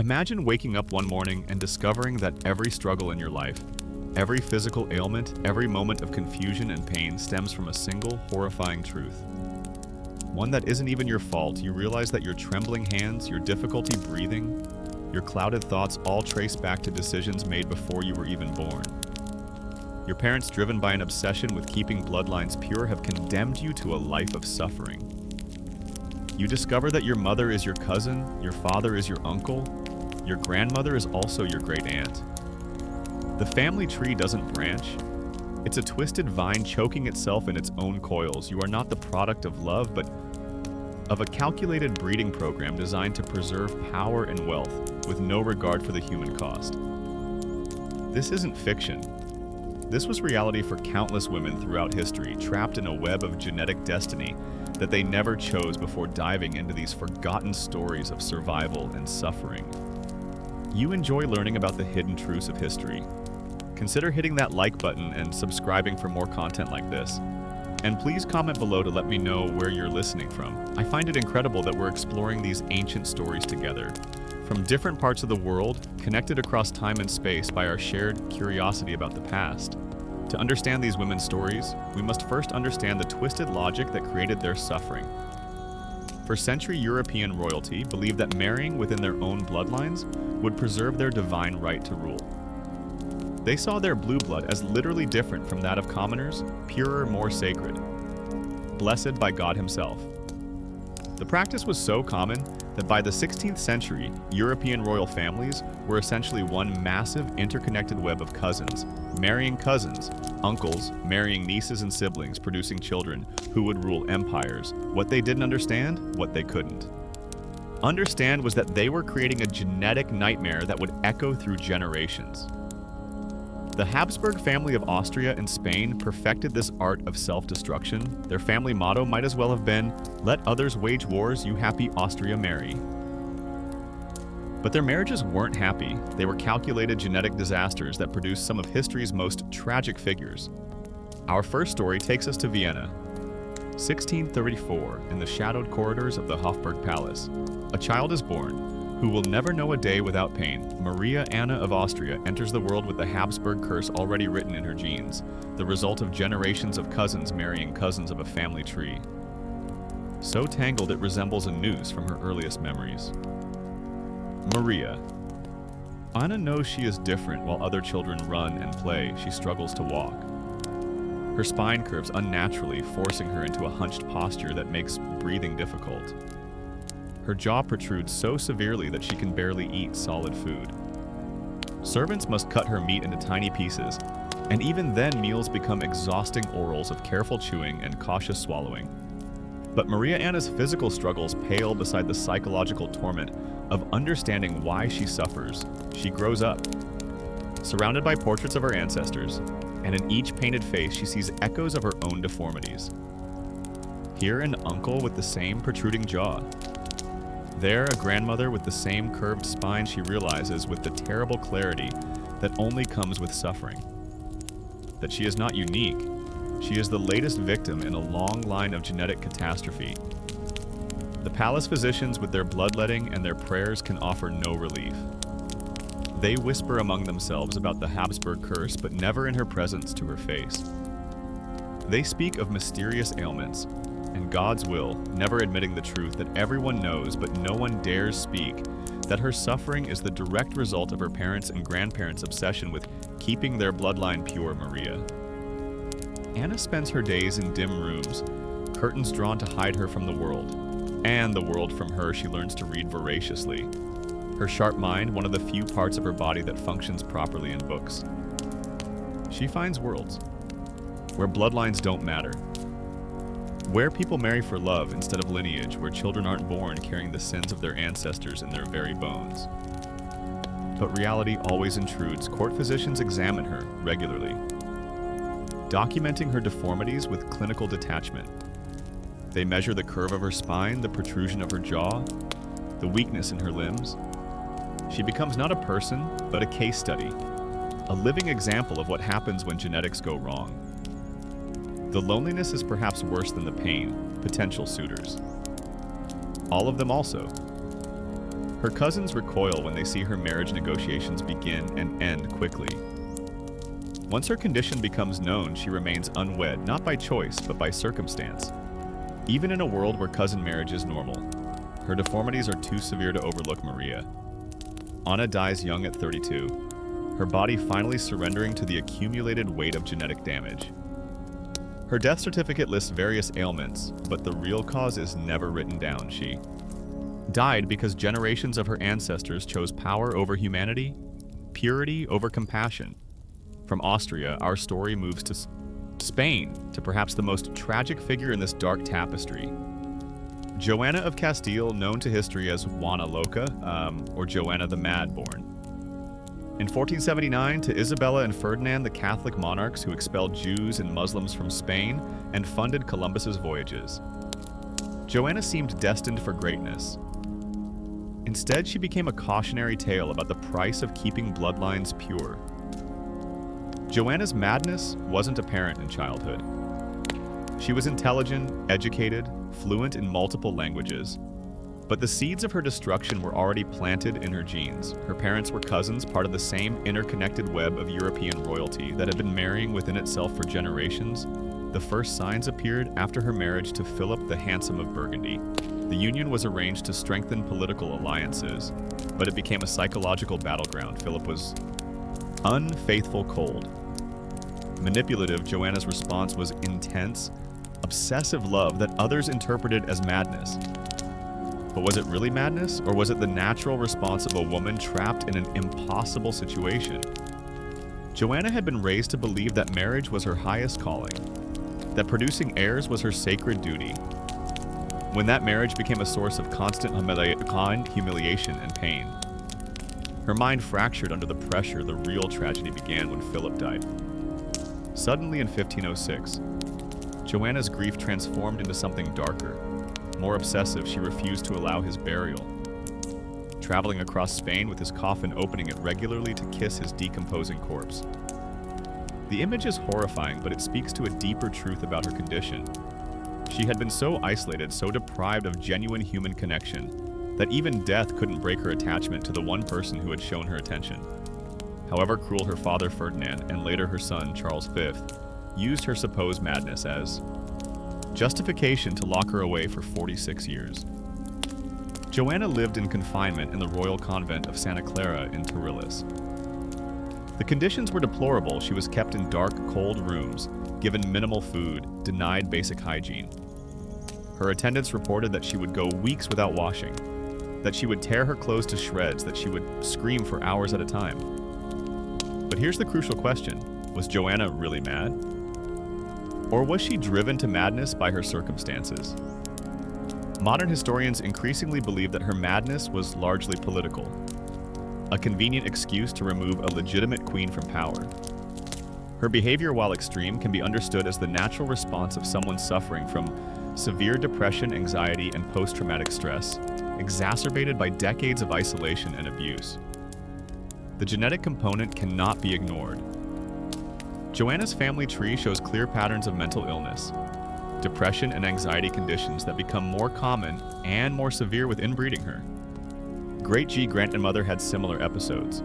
Imagine waking up one morning and discovering that every struggle in your life, every physical ailment, every moment of confusion and pain stems from a single horrifying truth. One that isn't even your fault. You realize that your trembling hands, your difficulty breathing, your clouded thoughts all trace back to decisions made before you were even born. Your parents, driven by an obsession with keeping bloodlines pure, have condemned you to a life of suffering. You discover that your mother is your cousin, your father is your uncle, your grandmother is also your great aunt. The family tree doesn't branch. It's a twisted vine choking itself in its own coils. You are not the product of love, but of a calculated breeding program designed to preserve power and wealth with no regard for the human cost. This isn't fiction. This was reality for countless women throughout history, trapped in a web of genetic destiny that they never chose before diving into these forgotten stories of survival and suffering. You enjoy learning about the hidden truths of history. Consider hitting that like button and subscribing for more content like this. And please comment below to let me know where you're listening from. I find it incredible that we're exploring these ancient stories together, from different parts of the world, connected across time and space by our shared curiosity about the past. To understand these women's stories, we must first understand the twisted logic that created their suffering. For century European royalty believed that marrying within their own bloodlines would preserve their divine right to rule. They saw their blue blood as literally different from that of commoners, purer, more sacred, blessed by God himself. The practice was so common that by the 16th century, European royal families were essentially one massive interconnected web of cousins, marrying cousins, uncles marrying nieces and siblings, producing children who would rule empires. What they didn't understand, what they couldn't understand, was that they were creating a genetic nightmare that would echo through generations. The Habsburg family of Austria and Spain perfected this art of self-destruction. Their family motto might as well have been, "Let others wage wars, you happy Austria marry." But their marriages weren't happy. They were calculated genetic disasters that produced some of history's most tragic figures. Our first story takes us to Vienna. 1634, in the shadowed corridors of the Hofburg Palace, a child is born who will never know a day without pain. Maria Anna of Austria enters the world with the Habsburg curse already written in her genes, the result of generations of cousins marrying cousins of a family tree. So tangled it resembles a noose from her earliest memories. Maria. Anna knows she is different. While other children run and play, she struggles to walk. Her spine curves unnaturally, forcing her into a hunched posture that makes breathing difficult. Her jaw protrudes so severely that she can barely eat solid food. Servants must cut her meat into tiny pieces, and even then meals become exhausting orals of careful chewing and cautious swallowing. But Maria Anna's physical struggles pale beside the psychological torment of understanding why she suffers. She grows up, surrounded by portraits of her ancestors, and in each painted face she sees echoes of her own deformities. Here an uncle with the same protruding jaw. There, a grandmother with the same curved spine. She realizes with the terrible clarity that only comes with suffering that she is not unique. She is the latest victim in a long line of genetic catastrophe. The palace physicians, with their bloodletting and their prayers, can offer no relief. They whisper among themselves about the Habsburg curse, but never in her presence to her face. They speak of mysterious ailments and God's will, never admitting the truth that everyone knows but no one dares speak, that her suffering is the direct result of her parents' and grandparents' obsession with keeping their bloodline pure. Maria Anna spends her days in dim rooms, curtains drawn to hide her from the world, and the world from her. She learns to read voraciously. Her sharp mind, one of the few parts of her body that functions properly in books. She finds worlds where bloodlines don't matter, where people marry for love instead of lineage, where children aren't born carrying the sins of their ancestors in their very bones. But reality always intrudes. Court physicians examine her regularly, documenting her deformities with clinical detachment. They measure the curve of her spine, the protrusion of her jaw, the weakness in her limbs. She becomes not a person, but a case study, a living example of what happens when genetics go wrong. The loneliness is perhaps worse than the pain. Potential suitors, all of them also. Her cousins recoil when they see her marriage negotiations begin and end quickly. Once her condition becomes known, she remains unwed, not by choice, but by circumstance. Even in a world where cousin marriage is normal, her deformities are too severe to overlook Maria. Anna dies young at 32, her body finally surrendering to the accumulated weight of genetic damage. Her death certificate lists various ailments, but the real cause is never written down. She died because generations of her ancestors chose power over humanity, purity over compassion. From Austria, our story moves to Spain, to perhaps the most tragic figure in this dark tapestry. Joanna of Castile, known to history as Juana Loca, or Joanna the Mad-Born. In 1479, to Isabella and Ferdinand, the Catholic monarchs who expelled Jews and Muslims from Spain and funded Columbus's voyages. Joanna seemed destined for greatness. Instead, she became a cautionary tale about the price of keeping bloodlines pure. Joanna's madness wasn't apparent in childhood. She was intelligent, educated, fluent in multiple languages. But the seeds of her destruction were already planted in her genes. Her parents were cousins, part of the same interconnected web of European royalty that had been marrying within itself for generations. The first signs appeared after her marriage to Philip the Handsome of Burgundy. The union was arranged to strengthen political alliances, but it became a psychological battleground. Philip was unfaithful, cold. Manipulative, Joanna's response was intense, obsessive love that others interpreted as madness. But was it really madness, or was it the natural response of a woman trapped in an impossible situation? Joanna had been raised to believe that marriage was her highest calling, that producing heirs was her sacred duty. When that marriage became a source of constant humiliation and pain, her mind fractured under the pressure. The real tragedy began when Philip died. Suddenly in 1506, Joanna's grief transformed into something darker. More obsessive, she refused to allow his burial, traveling across Spain with his coffin, opening it regularly to kiss his decomposing corpse. The image is horrifying, but it speaks to a deeper truth about her condition. She had been so isolated, so deprived of genuine human connection, that even death couldn't break her attachment to the one person who had shown her attention. However cruel her father Ferdinand, and later her son Charles V, used her supposed madness as justification to lock her away for 46 years. Joanna lived in confinement in the royal convent of Santa Clara in Torrillas. The conditions were deplorable. She was kept in dark, cold rooms, given minimal food, denied basic hygiene. Her attendants reported that she would go weeks without washing, that she would tear her clothes to shreds, that she would scream for hours at a time. But here's the crucial question: was Joanna really mad? Or was she driven to madness by her circumstances? Modern historians increasingly believe that her madness was largely political, a convenient excuse to remove a legitimate queen from power. Her behavior, while extreme, can be understood as the natural response of someone suffering from severe depression, anxiety, and post-traumatic stress, exacerbated by decades of isolation and abuse. The genetic component cannot be ignored. Joanna's family tree shows clear patterns of mental illness, depression and anxiety conditions that become more common and more severe with inbreeding her. Great-grandmother had similar episodes.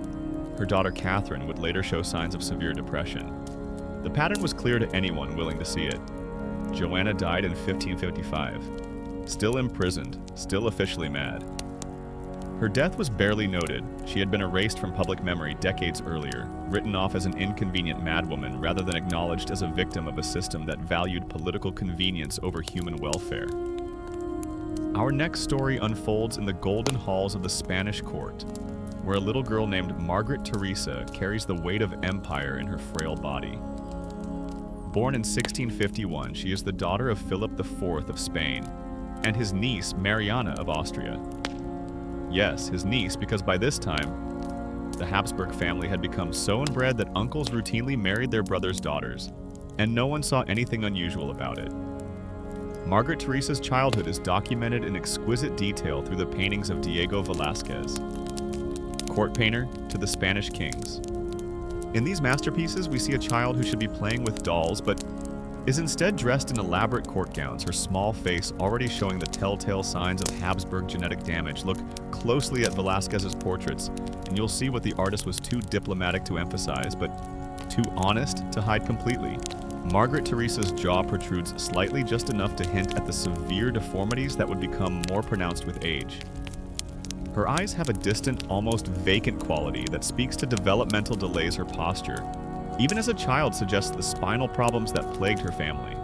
Her daughter Catherine would later show signs of severe depression. The pattern was clear to anyone willing to see it. Joanna died in 1555, still imprisoned, still officially mad. Her death was barely noted. She had been erased from public memory decades earlier, written off as an inconvenient madwoman rather than acknowledged as a victim of a system that valued political convenience over human welfare. Our next story unfolds in the golden halls of the Spanish court, where a little girl named Margaret Teresa carries the weight of empire in her frail body. Born in 1651, she is the daughter of Philip IV of Spain and his niece Mariana of Austria. Yes, his niece, because by this time, the Habsburg family had become so inbred that uncles routinely married their brothers' daughters, and no one saw anything unusual about it. Margaret Teresa's childhood is documented in exquisite detail through the paintings of Diego Velázquez, court painter to the Spanish kings. In these masterpieces, we see a child who should be playing with dolls, but is instead dressed in elaborate court gowns, her small face already showing the telltale signs of Habsburg genetic damage. Look closely at Velázquez's portraits, and you'll see what the artist was too diplomatic to emphasize, but too honest to hide completely. Margaret Teresa's jaw protrudes slightly, just enough to hint at the severe deformities that would become more pronounced with age. Her eyes have a distant, almost vacant quality that speaks to developmental delays her posture. Even as a child suggests the spinal problems that plagued her family.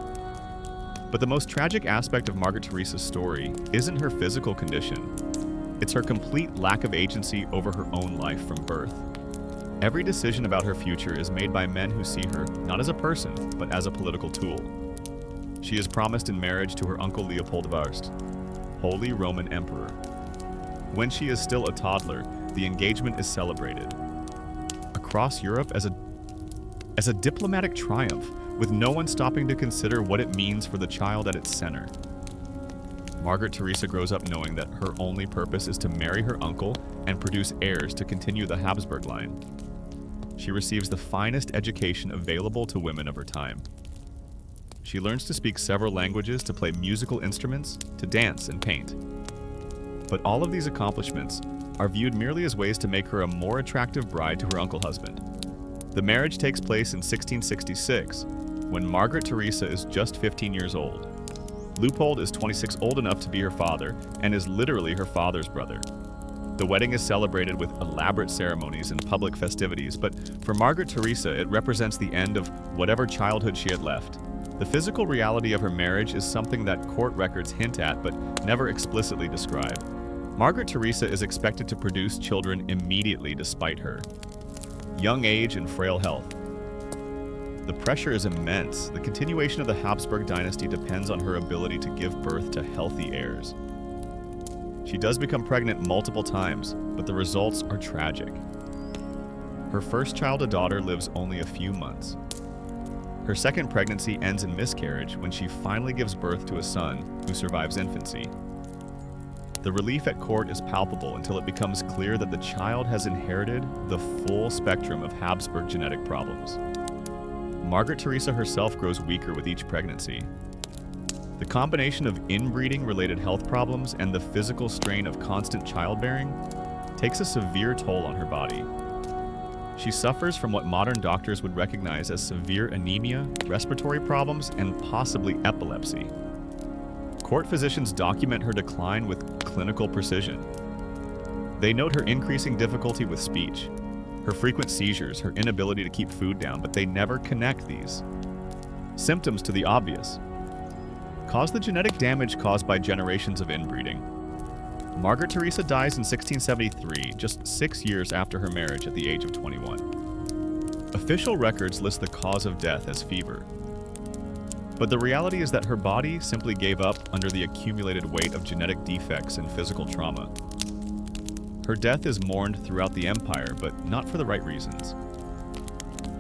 But the most tragic aspect of Margaret Teresa's story isn't her physical condition. It's her complete lack of agency over her own life from birth. Every decision about her future is made by men who see her not as a person, but as a political tool. She is promised in marriage to her uncle Leopold I, Holy Roman Emperor. When she is still a toddler, the engagement is celebrated across Europe as a diplomatic triumph, with no one stopping to consider what it means for the child at its center. Margaret Teresa grows up knowing that her only purpose is to marry her uncle and produce heirs to continue the Habsburg line. She receives the finest education available to women of her time. She learns to speak several languages, to play musical instruments, to dance and paint. But all of these accomplishments are viewed merely as ways to make her a more attractive bride to her uncle husband. The marriage takes place in 1666, when Margaret Teresa is just 15 years old. Leopold is 26, old enough to be her father, and is literally her father's brother. The wedding is celebrated with elaborate ceremonies and public festivities, but for Margaret Teresa, it represents the end of whatever childhood she had left. The physical reality of her marriage is something that court records hint at, but never explicitly describe. Margaret Teresa is expected to produce children immediately despite her young age and frail health. The pressure is immense. The continuation of the Habsburg dynasty depends on her ability to give birth to healthy heirs. She does become pregnant multiple times, but the results are tragic. Her first child, a daughter, lives only a few months. Her second pregnancy ends in miscarriage when she finally gives birth to a son who survives infancy. The relief at court is palpable until it becomes clear that the child has inherited the full spectrum of Habsburg genetic problems. Margaret Teresa herself grows weaker with each pregnancy. The combination of inbreeding-related health problems and the physical strain of constant childbearing takes a severe toll on her body. She suffers from what modern doctors would recognize as severe anemia, respiratory problems, and possibly epilepsy. Court physicians document her decline with clinical precision. They note her increasing difficulty with speech, her frequent seizures, her inability to keep food down, but they never connect these symptoms to the obvious. Cause the genetic damage caused by generations of inbreeding. Margaret Teresa dies in 1673, just 6 years after her marriage at the age of 21. Official records list the cause of death as fever. But the reality is that her body simply gave up under the accumulated weight of genetic defects and physical trauma. Her death is mourned throughout the empire, but not for the right reasons.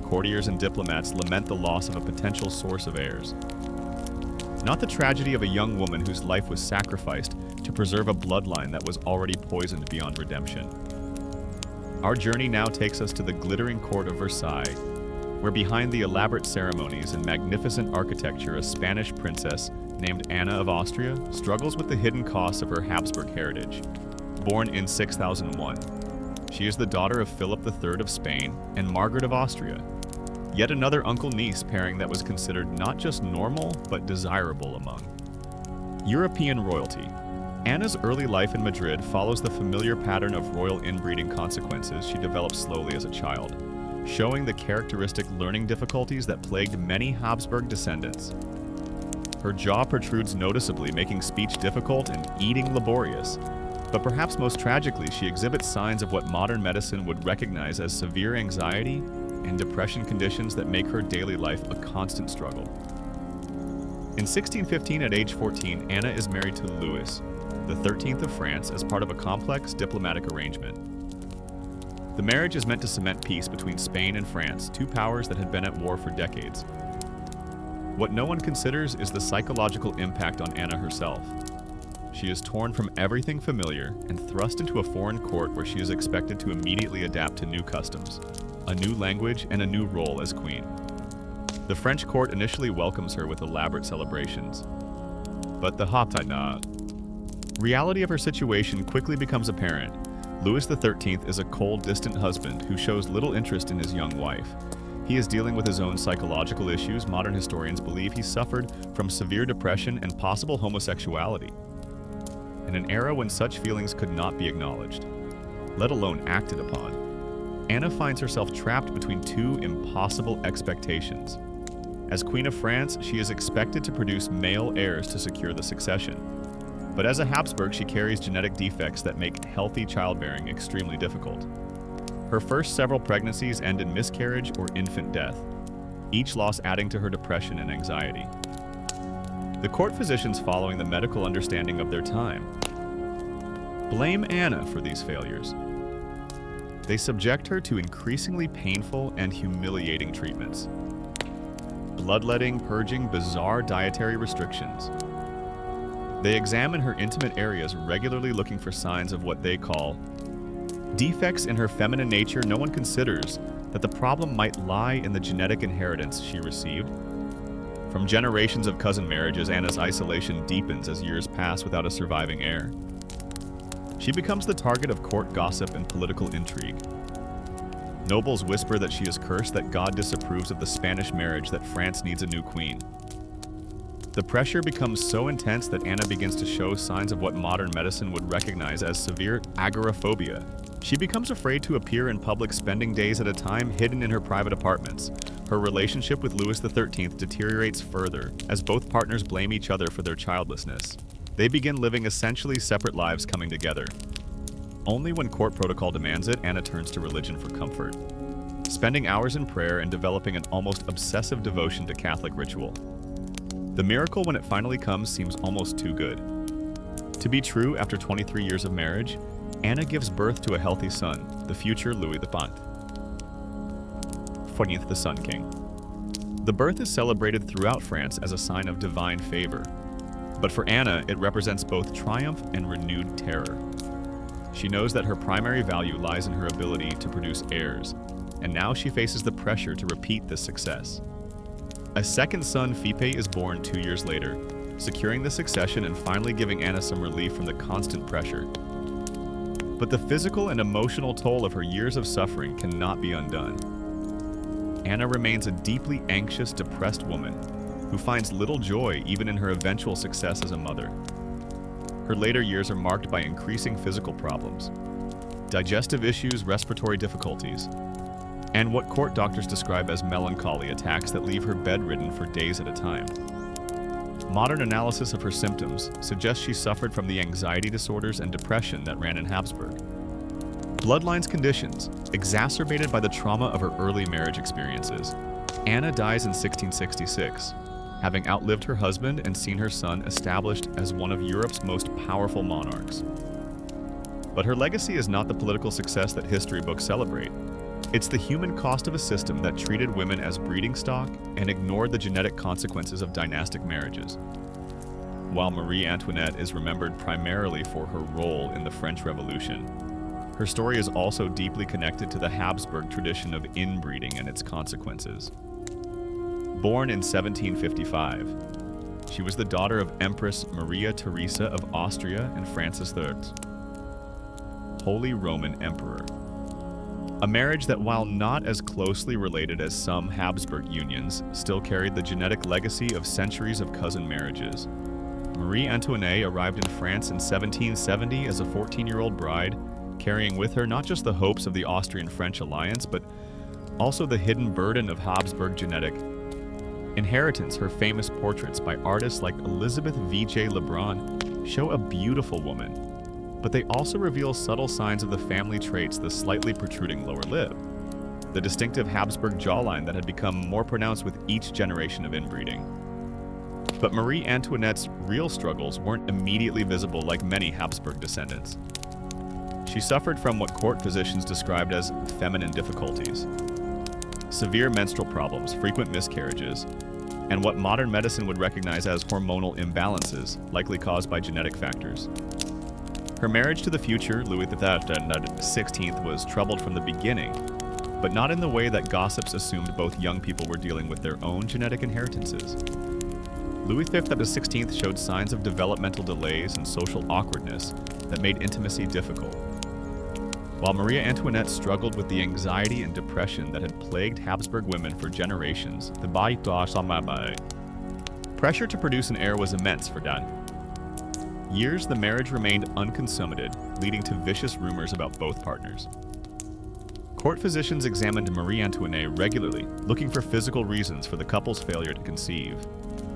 Courtiers and diplomats lament the loss of a potential source of heirs. Not the tragedy of a young woman whose life was sacrificed to preserve a bloodline that was already poisoned beyond redemption. Our journey now takes us to the glittering court of Versailles, where behind the elaborate ceremonies and magnificent architecture, a Spanish princess named Anna of Austria struggles with the hidden costs of her Habsburg heritage. Born in 6001, she is the daughter of Philip III of Spain and Margaret of Austria, yet another uncle-niece pairing that was considered not just normal, but desirable among European royalty. Anna's early life in Madrid follows the familiar pattern of royal inbreeding consequences she developed slowly as a child, showing the characteristic learning difficulties that plagued many Habsburg descendants. Her jaw protrudes noticeably, making speech difficult and eating laborious. But perhaps most tragically, she exhibits signs of what modern medicine would recognize as severe anxiety and depression conditions that make her daily life a constant struggle. In 1615, at age 14, Anna is married to Louis, the 13th of France, as part of a complex diplomatic arrangement. The marriage is meant to cement peace between Spain and France, two powers that had been at war for decades. What no one considers is the psychological impact on Anna herself. She is torn from everything familiar and thrust into a foreign court where she is expected to immediately adapt to new customs, a new language, and a new role as queen. The French court initially welcomes her with elaborate celebrations. But the Hauptmann, Reality of her situation quickly becomes apparent. Louis XIII is a cold, distant husband who shows little interest in his young wife. He is dealing with his own psychological issues. Modern historians believe he suffered from severe depression and possible homosexuality. In an era when such feelings could not be acknowledged, let alone acted upon, Anna finds herself trapped between two impossible expectations. As Queen of France, she is expected to produce male heirs to secure the succession. But as a Habsburg, she carries genetic defects that make healthy childbearing extremely difficult. Her first several pregnancies end in miscarriage or infant death, each loss adding to her depression and anxiety. The court physicians, following the medical understanding of their time, blame Anna for these failures. They subject her to increasingly painful and humiliating treatments. Bloodletting, purging, bizarre dietary restrictions. They examine her intimate areas, regularly looking for signs of what they call defects in her feminine nature. No one considers that the problem might lie in the genetic inheritance she received. From generations of cousin marriages, Anna's isolation deepens as years pass without a surviving heir. She becomes the target of court gossip and political intrigue. Nobles whisper that she is cursed, that God disapproves of the Spanish marriage, that France needs a new queen. The pressure becomes so intense that Anna begins to show signs of what modern medicine would recognize as severe agoraphobia. She becomes afraid to appear in public, spending days at a time hidden in her private apartments. Her relationship with Louis XIII deteriorates further as both partners blame each other for their childlessness. They begin living essentially separate lives, coming together. Only when court protocol demands it, Anna turns to religion for comfort, spending hours in prayer and developing an almost obsessive devotion to Catholic ritual. The miracle, when it finally comes, seems almost too good to be true. After 23 years of marriage, Anna gives birth to a healthy son, the future Louis XIV, the Sun King. The birth is celebrated throughout France as a sign of divine favor, but for Anna, it represents both triumph and renewed terror. She knows that her primary value lies in her ability to produce heirs, and now she faces the pressure to repeat this success. A second son, Philippe, is born 2 years later, securing the succession and finally giving Anna some relief from the constant pressure. But the physical and emotional toll of her years of suffering cannot be undone. Anna remains a deeply anxious, depressed woman who finds little joy even in her eventual success as a mother. Her later years are marked by increasing physical problems, digestive issues, respiratory difficulties, and what court doctors describe as melancholy attacks that leave her bedridden for days at a time. Modern analysis of her symptoms suggests she suffered from the anxiety disorders and depression that ran in Habsburg. Bloodlines conditions, exacerbated by the trauma of her early marriage experiences. Anna dies in 1666, having outlived her husband and seen her son established as one of Europe's most powerful monarchs. But her legacy is not the political success that history books celebrate. It's the human cost of a system that treated women as breeding stock and ignored the genetic consequences of dynastic marriages. While Marie Antoinette is remembered primarily for her role in the French Revolution, her story is also deeply connected to the Habsburg tradition of inbreeding and its consequences. Born in 1755, she was the daughter of Empress Maria Theresa of Austria and Francis III, Holy Roman Emperor. A marriage that, while not as closely related as some Habsburg unions, still carried the genetic legacy of centuries of cousin marriages. Marie Antoinette arrived in France in 1770 as a 14-year-old bride, carrying with her not just the hopes of the Austrian-French alliance, but also the hidden burden of Habsburg genetic inheritance. Her famous portraits by artists like Elizabeth V.J. Lebrun show a beautiful woman, but they also reveal subtle signs of the family traits: the slightly protruding lower lip, the distinctive Habsburg jawline that had become more pronounced with each generation of inbreeding. But Marie Antoinette's real struggles weren't immediately visible like many Habsburg descendants. She suffered from what court physicians described as feminine difficulties, severe menstrual problems, frequent miscarriages, and what modern medicine would recognize as hormonal imbalances, likely caused by genetic factors. Her marriage to the future Louis XVI was troubled from the beginning, but not in the way that gossips assumed. Both young people were dealing with their own genetic inheritances. Louis XVI showed signs of developmental delays and social awkwardness that made intimacy difficult. While Maria Antoinette struggled with the anxiety and depression that had plagued Habsburg women for generations, pressure to produce an heir was immense for Dan. Years the marriage remained unconsummated, leading to vicious rumors about both partners. Court physicians examined Marie Antoinette regularly, looking for physical reasons for the couple's failure to conceive.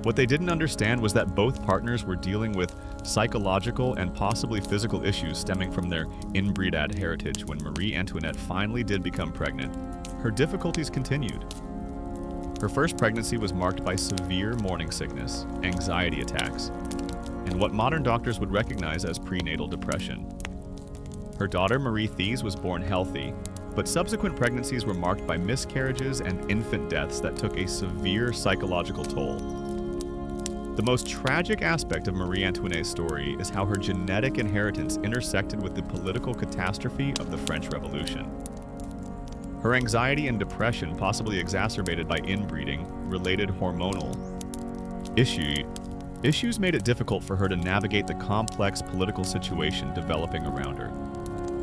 What they didn't understand was that both partners were dealing with psychological and possibly physical issues stemming from their inbred heritage. When Marie Antoinette finally did become pregnant, her difficulties continued. Her first pregnancy was marked by severe morning sickness, anxiety attacks, and what modern doctors would recognize as prenatal depression. Her daughter Marie Thérèse was born healthy, but subsequent pregnancies were marked by miscarriages and infant deaths that took a severe psychological toll. The most tragic aspect of Marie Antoinette's story is how her genetic inheritance intersected with the political catastrophe of the French Revolution. Her anxiety and depression, possibly exacerbated by inbreeding, related hormonal issues made it difficult for her to navigate the complex political situation developing around her.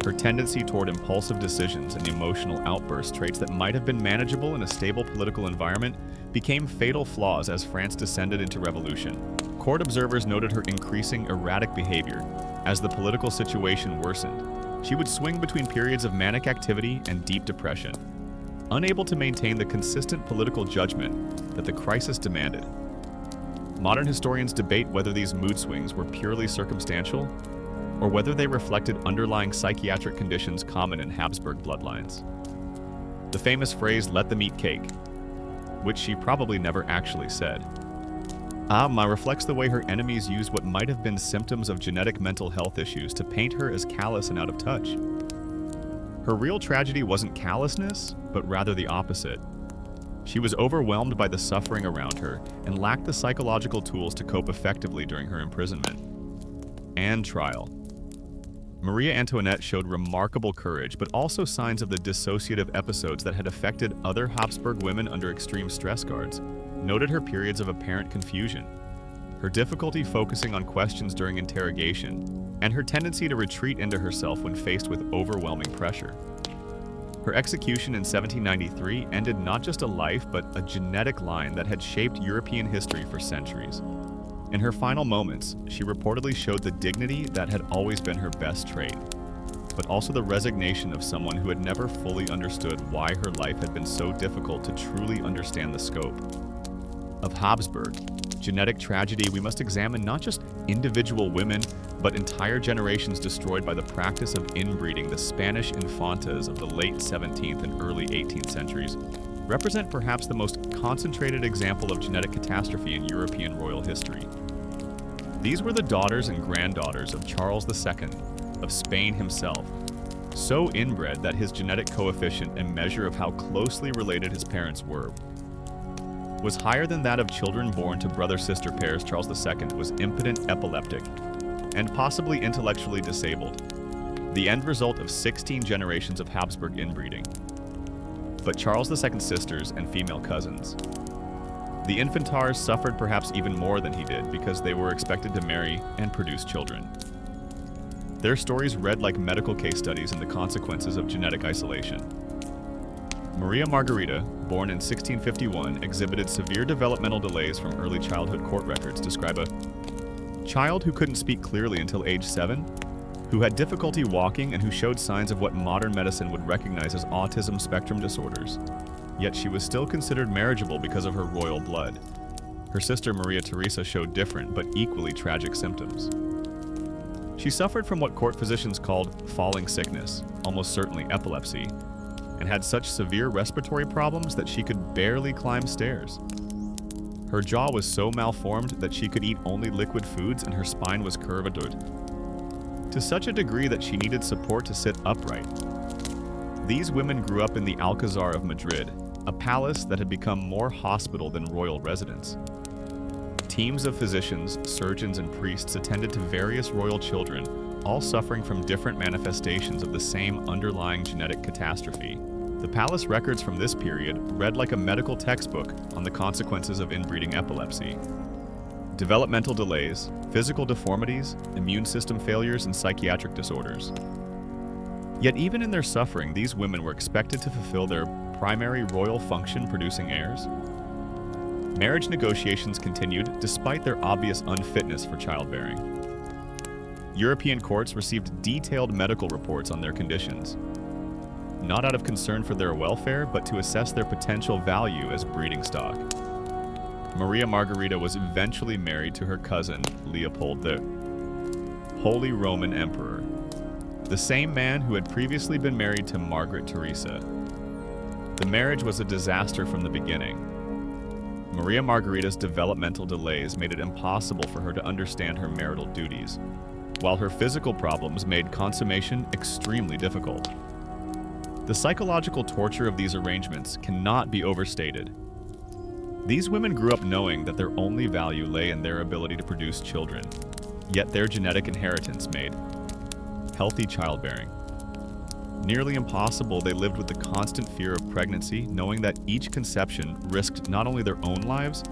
Her tendency toward impulsive decisions and emotional outbursts, traits that might have been manageable in a stable political environment, became fatal flaws as France descended into revolution. Court observers noted her increasing erratic behavior. As the political situation worsened, she would swing between periods of manic activity and deep depression, unable to maintain the consistent political judgment that the crisis demanded. Modern historians debate whether these mood swings were purely circumstantial or whether they reflected underlying psychiatric conditions common in Habsburg bloodlines. The famous phrase, "let them eat cake," which she probably never actually said, reflects the way her enemies used what might have been symptoms of genetic mental health issues to paint her as callous and out of touch. Her real tragedy wasn't callousness, but rather the opposite. She was overwhelmed by the suffering around her and lacked the psychological tools to cope effectively during her imprisonment and trial. Maria Antoinette showed remarkable courage, but also signs of the dissociative episodes that had affected other Habsburg women under extreme stress guards. Noted her periods of apparent confusion, her difficulty focusing on questions during interrogation, and her tendency to retreat into herself when faced with overwhelming pressure. Her execution in 1793 ended not just a life, but a genetic line that had shaped European history for centuries. In her final moments, she reportedly showed the dignity that had always been her best trait, but also the resignation of someone who had never fully understood why her life had been so difficult to truly understand the scope of Habsburg genetic tragedy. We must examine not just individual women, but entire generations destroyed by the practice of inbreeding. The Spanish infantas of the late 17th and early 18th centuries represent perhaps the most concentrated example of genetic catastrophe in European royal history. These were the daughters and granddaughters of Charles II of Spain himself, so inbred that his genetic coefficient, a measure of how closely related his parents were, was higher than that of children born to brother-sister pairs. Charles II was impotent, epileptic, and possibly intellectually disabled, the end result of 16 generations of Habsburg inbreeding. But Charles II's sisters and female cousins, the Infantars, suffered perhaps even more than he did because they were expected to marry and produce children. Their stories read like medical case studies in the consequences of genetic isolation. Maria Margarita, born in 1651, exhibited severe developmental delays from early childhood. Court records describe a child who couldn't speak clearly until age 7, who had difficulty walking, and who showed signs of what modern medicine would recognize as autism spectrum disorders. Yet she was still considered marriageable because of her royal blood. Her sister Maria Theresa showed different but equally tragic symptoms. She suffered from what court physicians called falling sickness, almost certainly epilepsy, and had such severe respiratory problems that she could barely climb stairs. Her jaw was so malformed that she could eat only liquid foods, and her spine was curved to such a degree that she needed support to sit upright. These women grew up in the Alcazar of Madrid, a palace that had become more hospital than royal residence. Teams of physicians, surgeons, and priests attended to various royal children, all suffering from different manifestations of the same underlying genetic catastrophe. The palace records from this period read like a medical textbook on the consequences of inbreeding epilepsy. developmental delays, physical deformities, immune system failures, and psychiatric disorders. Yet even in their suffering, these women were expected to fulfill their primary royal function, producing heirs. Marriage negotiations continued despite their obvious unfitness for childbearing. European courts received detailed medical reports on their conditions, not out of concern for their welfare, but to assess their potential value as breeding stock. Maria Margherita was eventually married to her cousin, Leopold the Holy Roman Emperor, the same man who had previously been married to Margaret Theresa. The marriage was a disaster from the beginning. Maria Margherita's developmental delays made it impossible for her to understand her marital duties, while her physical problems made consummation extremely difficult. The psychological torture of these arrangements cannot be overstated. These women grew up knowing that their only value lay in their ability to produce children, yet their genetic inheritance made healthy childbearing nearly impossible. They lived with the constant fear of pregnancy, knowing that each conception risked not only their own lives,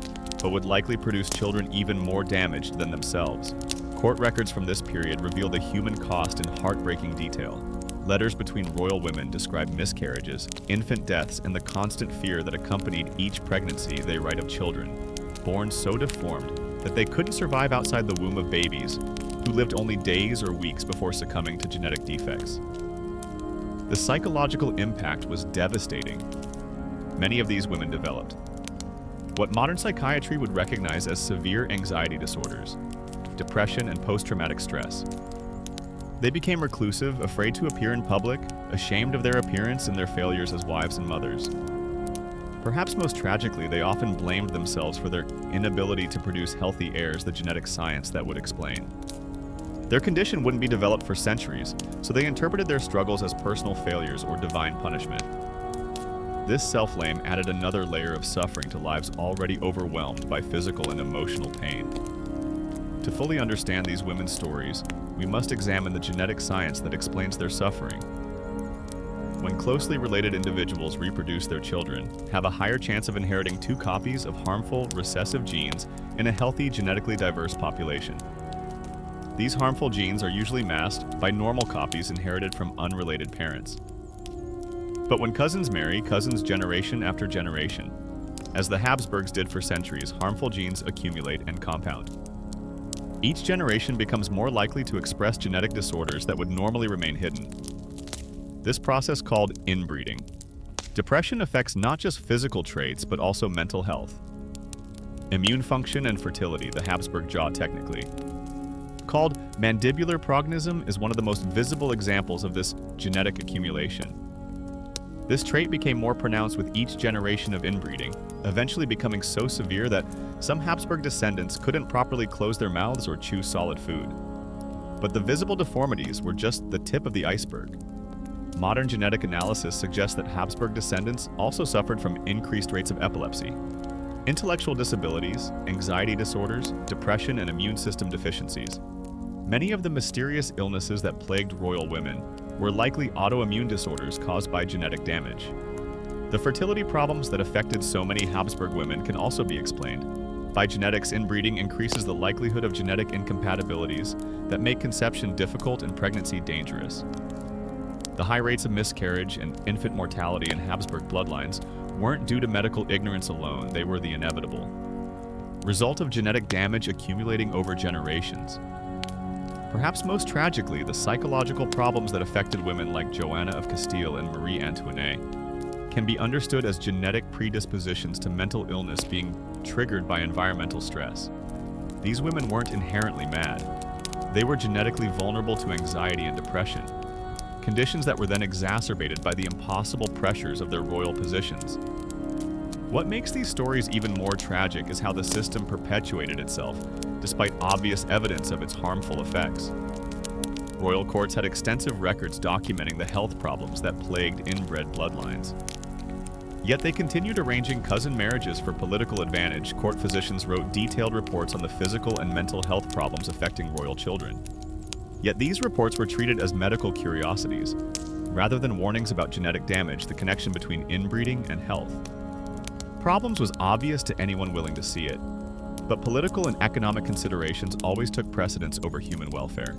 but would likely produce children even more damaged than themselves. Court records from this period reveal the human cost in heartbreaking detail. Letters between royal women describe miscarriages, infant deaths, and the constant fear that accompanied each pregnancy they write of children, born so deformed that they couldn't survive outside the womb of babies, who lived only days or weeks before succumbing to genetic defects. The psychological impact was devastating. Many of these women developed what modern psychiatry would recognize as severe anxiety disorders, depression, and post-traumatic stress. They became reclusive, afraid to appear in public, ashamed of their appearance and their failures as wives and mothers. Perhaps most tragically, they often blamed themselves for their inability to produce healthy heirs, the genetic science that would explain. Their condition wouldn't be developed for centuries, so they interpreted their struggles as personal failures or divine punishment. This self-blame added another layer of suffering to lives already overwhelmed by physical and emotional pain. To fully understand these women's stories, we must examine the genetic science that explains their suffering. When closely related individuals reproduce, their children have a higher chance of inheriting 2 copies of harmful recessive genes in a healthy, genetically diverse population. These harmful genes are usually masked by normal copies inherited from unrelated parents. But when cousins marry, cousins generation after generation. As the Habsburgs did for centuries, harmful genes accumulate and compound. Each generation becomes more likely to express genetic disorders that would normally remain hidden. This process, called inbreeding. Depression affects not just physical traits, but also mental health, immune function, and fertility, the Habsburg jaw technically. Called mandibular prognosm, is one of the most visible examples of this genetic accumulation. This trait became more pronounced with each generation of inbreeding, eventually becoming so severe that some Habsburg descendants couldn't properly close their mouths or chew solid food. But the visible deformities were just the tip of the iceberg. Modern genetic analysis suggests that Habsburg descendants also suffered from increased rates of epilepsy, intellectual disabilities, anxiety disorders, depression, and immune system deficiencies. Many of the mysterious illnesses that plagued royal women were likely autoimmune disorders caused by genetic damage. The fertility problems that affected so many Habsburg women can also be explained by genetics. Inbreeding increases the likelihood of genetic incompatibilities that make conception difficult and pregnancy dangerous. The high rates of miscarriage and infant mortality in Habsburg bloodlines weren't due to medical ignorance alone, they were the inevitable result of genetic damage accumulating over generations. Perhaps most tragically, the psychological problems that affected women like Joanna of Castile and Marie Antoinette can be understood as genetic predispositions to mental illness being triggered by environmental stress. These women weren't inherently mad. They were genetically vulnerable to anxiety and depression, conditions that were then exacerbated by the impossible pressures of their royal positions. What makes these stories even more tragic is how the system perpetuated itself, despite obvious evidence of its harmful effects. Royal courts had extensive records documenting the health problems that plagued inbred bloodlines. Yet they continued arranging cousin marriages for political advantage. Court physicians wrote detailed reports on the physical and mental health problems affecting royal children. Yet these reports were treated as medical curiosities, rather than warnings about genetic damage. The connection between inbreeding and health problems was obvious to anyone willing to see it. But political and economic considerations always took precedence over human welfare.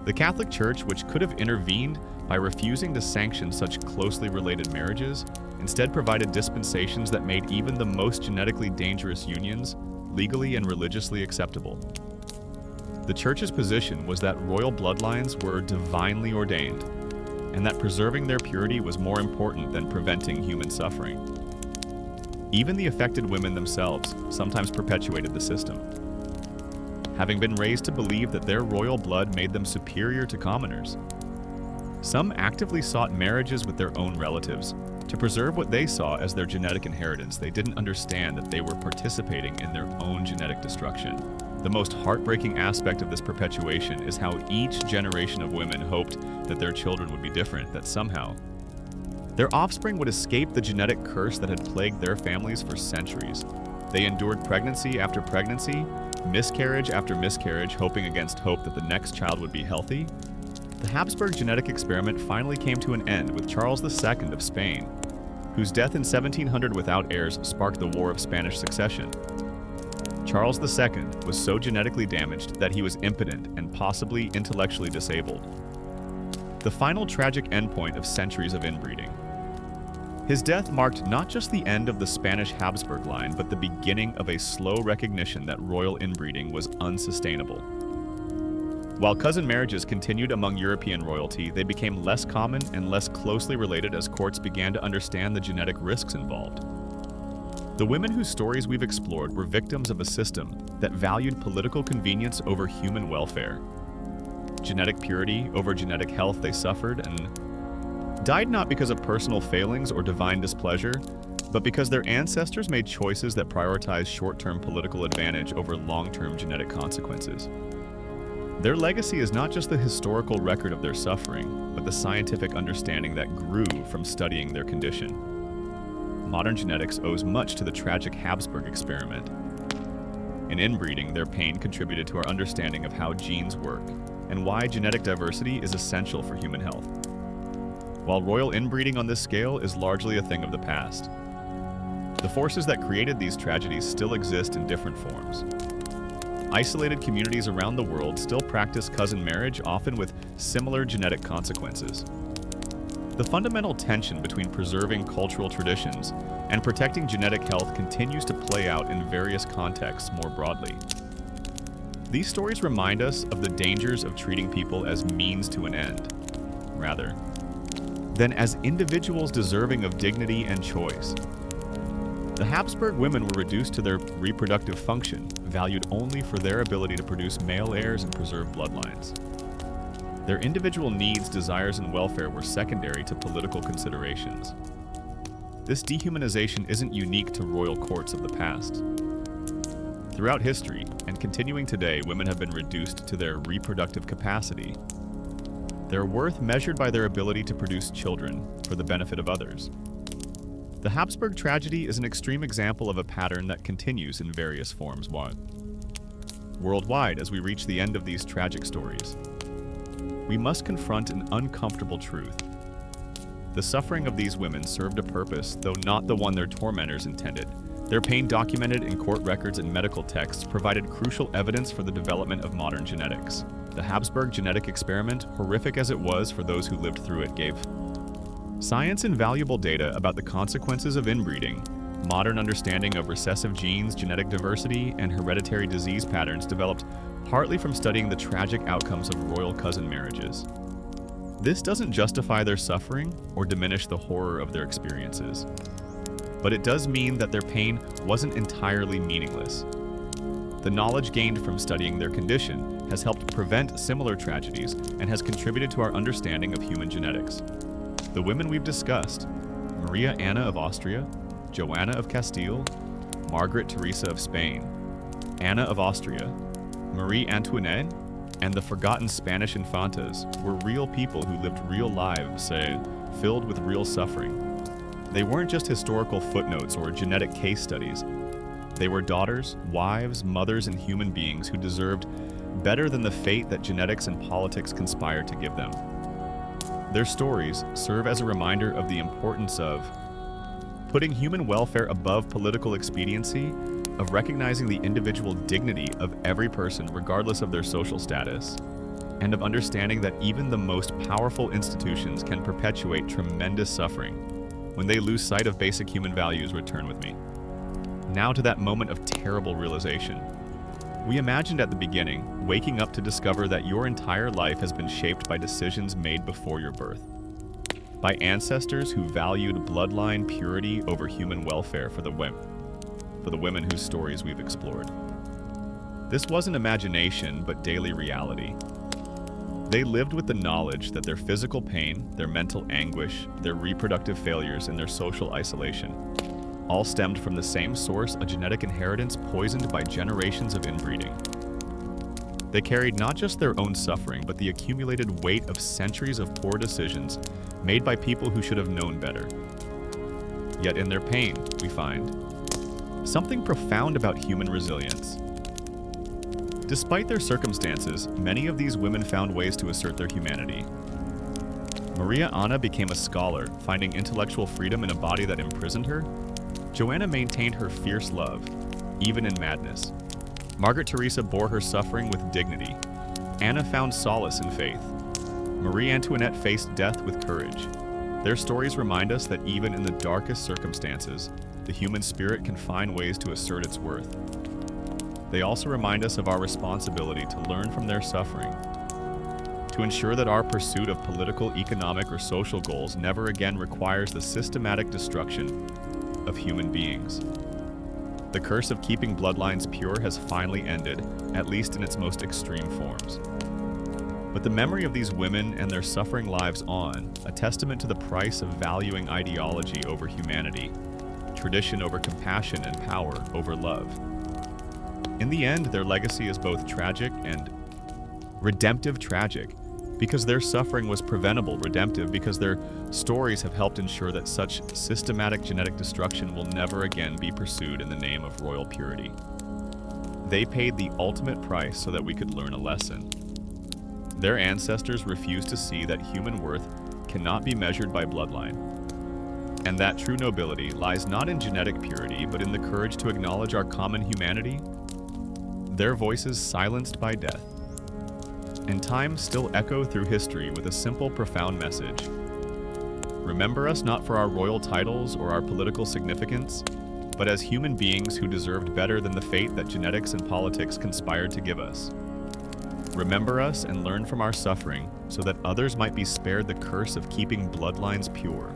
The Catholic Church, which could have intervened by refusing to sanction such closely related marriages, instead provided dispensations that made even the most genetically dangerous unions legally and religiously acceptable. The Church's position was that royal bloodlines were divinely ordained, and that preserving their purity was more important than preventing human suffering. Even the affected women themselves sometimes perpetuated the system, having been raised to believe that their royal blood made them superior to commoners. Some actively sought marriages with their own relatives to preserve what they saw as their genetic inheritance. They didn't understand that they were participating in their own genetic destruction. The most heartbreaking aspect of this perpetuation is how each generation of women hoped that their children would be different, that somehow their offspring would escape the genetic curse that had plagued their families for centuries. They endured pregnancy after pregnancy, miscarriage after miscarriage, hoping against hope that the next child would be healthy. The Habsburg genetic experiment finally came to an end with Charles II of Spain, whose death in 1700 without heirs sparked the War of Spanish Succession. Charles II was so genetically damaged that he was impotent and possibly intellectually disabled. The final tragic endpoint of centuries of inbreeding. His death marked not just the end of the Spanish Habsburg line, but the beginning of a slow recognition that royal inbreeding was unsustainable. While cousin marriages continued among European royalty, they became less common and less closely related as courts began to understand the genetic risks involved. The women whose stories we've explored were victims of a system that valued political convenience over human welfare. Genetic purity over genetic health. They suffered and died not because of personal failings or divine displeasure, but because their ancestors made choices that prioritized short-term political advantage over long-term genetic consequences. Their legacy is not just the historical record of their suffering, but the scientific understanding that grew from studying their condition. Modern genetics owes much to the tragic Habsburg experiment. In inbreeding, their pain contributed to our understanding of how genes work and why genetic diversity is essential for human health. While royal inbreeding on this scale is largely a thing of the past, the forces that created these tragedies still exist in different forms. Isolated communities around the world still practice cousin marriage, often with similar genetic consequences. The fundamental tension between preserving cultural traditions and protecting genetic health continues to play out in various contexts more broadly. These stories remind us of the dangers of treating people as means to an end, rather than as individuals deserving of dignity and choice. The Habsburg women were reduced to their reproductive function, valued only for their ability to produce male heirs and preserve bloodlines. Their individual needs, desires, and welfare were secondary to political considerations. This dehumanization isn't unique to royal courts of the past. Throughout history, and continuing today, women have been reduced to their reproductive capacity, their worth measured by their ability to produce children for the benefit of others. The Habsburg tragedy is an extreme example of a pattern that continues in various forms worldwide as we reach the end of these tragic stories. We must confront an uncomfortable truth. The suffering of these women served a purpose, though not the one their tormentors intended. Their pain, documented in court records and medical texts, provided crucial evidence for the development of modern genetics. The Habsburg genetic experiment, horrific as it was for those who lived through it, gave science invaluable data about the consequences of inbreeding. Modern understanding of recessive genes, genetic diversity, and hereditary disease patterns developed partly from studying the tragic outcomes of royal cousin marriages. This doesn't justify their suffering or diminish the horror of their experiences, but it does mean that their pain wasn't entirely meaningless. The knowledge gained from studying their condition has helped prevent similar tragedies and has contributed to our understanding of human genetics. The women we've discussed, Maria Anna of Austria, Joanna of Castile, Margaret Teresa of Spain, Anna of Austria, Marie Antoinette, and the forgotten Spanish infantas, were real people who lived real lives, filled with real suffering. They weren't just historical footnotes or genetic case studies. They were daughters, wives, mothers, and human beings who deserved better than the fate that genetics and politics conspired to give them. Their stories serve as a reminder of the importance of putting human welfare above political expediency of recognizing the individual dignity of every person regardless of their social status, and of understanding that even the most powerful institutions can perpetuate tremendous suffering when they lose sight of basic human values. Return with me. Now to that moment of terrible realization. We imagined at the beginning, waking up to discover that your entire life has been shaped by decisions made before your birth. By ancestors who valued bloodline purity over human welfare for the women whose stories we've explored. This wasn't imagination, but daily reality. They lived with the knowledge that their physical pain, their mental anguish, their reproductive failures, and their social isolation all stemmed from the same source, a genetic inheritance poisoned by generations of inbreeding. They carried not just their own suffering, but the accumulated weight of centuries of poor decisions made by people who should have known better. Yet in their pain, we find something profound about human resilience. Despite their circumstances, many of these women found ways to assert their humanity. Maria Anna became a scholar, finding intellectual freedom in a body that imprisoned her. Joanna maintained her fierce love, even in madness. Margaret Teresa bore her suffering with dignity. Anna found solace in faith. Marie Antoinette faced death with courage. Their stories remind us that even in the darkest circumstances, the human spirit can find ways to assert its worth. They also remind us of our responsibility to learn from their suffering, to ensure that our pursuit of political, economic, or social goals never again requires the systematic destruction of human beings. The curse of keeping bloodlines pure has finally ended, at least in its most extreme forms. But the memory of these women and their suffering lives on, a testament to the price of valuing ideology over humanity, tradition over compassion, and power over love. In the end, their legacy is both tragic and redemptive. Tragic, because their suffering was preventable; redemptive, because their stories have helped ensure that such systematic genetic destruction will never again be pursued in the name of royal purity. They paid the ultimate price so that we could learn a lesson. Their ancestors refused to see that human worth cannot be measured by bloodline, and that true nobility lies not in genetic purity, but in the courage to acknowledge our common humanity. Their voices silenced by death, and time still echo through history with a simple, profound message. Remember us not for our royal titles or our political significance, but as human beings who deserved better than the fate that genetics and politics conspired to give us. Remember us and learn from our suffering so that others might be spared the curse of keeping bloodlines pure.